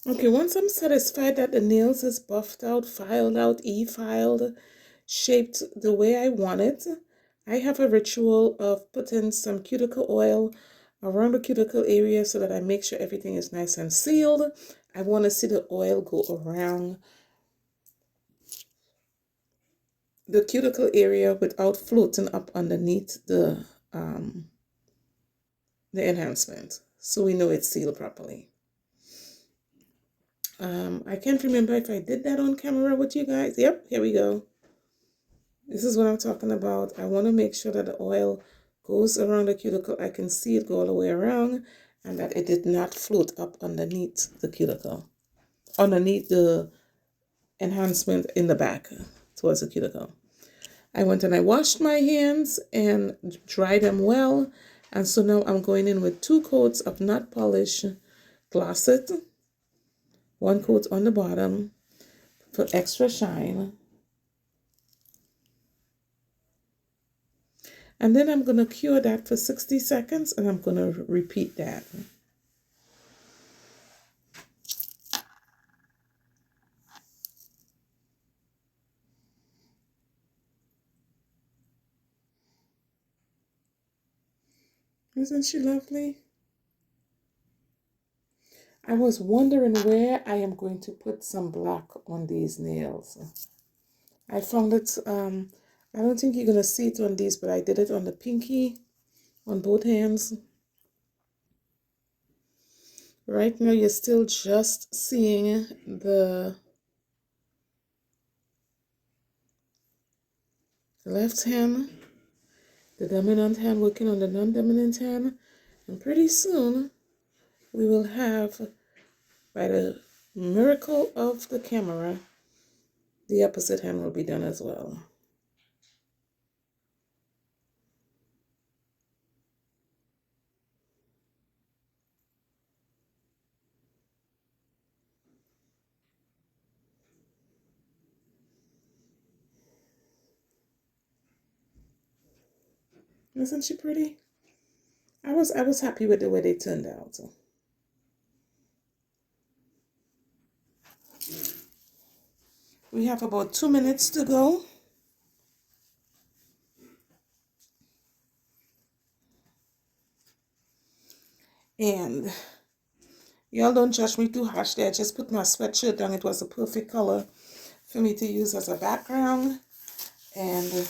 Okay, once I'm satisfied that the nails is buffed out, filed out, e-filed, shaped the way I want it, I have a ritual of putting some cuticle oil around the cuticle area so that I make sure everything is nice and sealed. I want to see the oil go around the cuticle area without floating up underneath the enhancement, so we know it's sealed properly. I can't remember if I did that on camera with you guys. Yep, here we go. This is what I'm talking about. I want to make sure that the oil goes around the cuticle. I can see it go all the way around, and that it did not float up underneath the cuticle, underneath the enhancement in the back towards the cuticle. I went and I washed my hands and dried them well. And so now I'm going in with 2 coats of not polished Glosset, 1 coat on the bottom for extra shine. And then I'm going to cure that for 60 seconds and I'm going to repeat that. Isn't she lovely? I was wondering where I am going to put some black on these nails. I found it, I don't think you're going to see it on these, but I did it on the pinky, on both hands. Right now you're still just seeing the left hand, the dominant hand working on the non-dominant hand, and pretty soon we will have, by the miracle of the camera, the opposite hand will be done as well. Isn't she pretty? I was happy with the way they turned out. So. We have about 2 minutes to go. And y'all don't judge me too harsh there. I just put my sweatshirt down. It was a perfect color for me to use as a background. And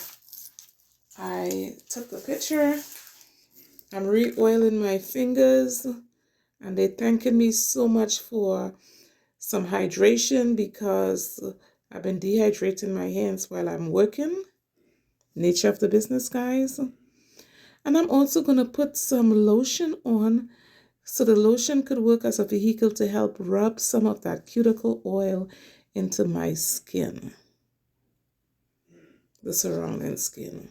I took the picture. I'm re-oiling my fingers. And they thanking me so much for some hydration because I've been dehydrating my hands while I'm working. Nature of the business, guys. And I'm also going to put some lotion on so the lotion could work as a vehicle to help rub some of that cuticle oil into my skin, the surrounding skin.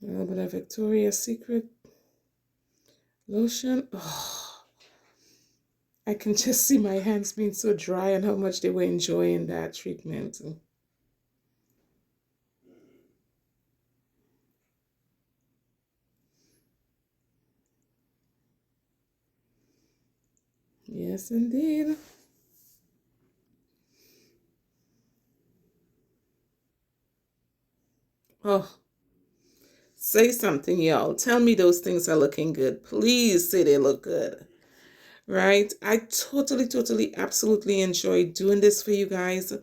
A little bit of Victoria's Secret lotion. Oh, I can just see my hands being so dry and how much they were enjoying that treatment. Yes, indeed. Oh, Say something, y'all. Tell me those things are looking good. Please say they look good. Right? I totally, absolutely enjoyed doing this for you guys.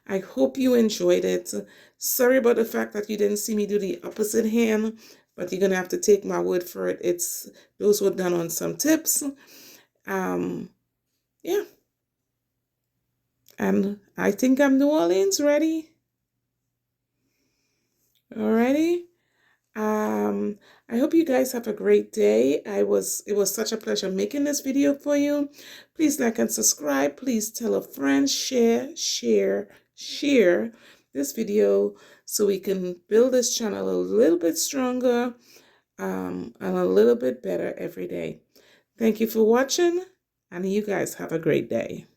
I hope you enjoyed it. Sorry about the fact that you didn't see me do the opposite hand, but you're gonna have to take my word for it. Those were done on some tips. Yeah. And I think I'm New Orleans ready. Alrighty. I hope you guys have a great day. It was such a pleasure making this video for you. Please like and subscribe. Please tell a friend, share this video so we can build this channel a little bit stronger, and a little bit better every day. Thank you for watching, and you guys have a great day.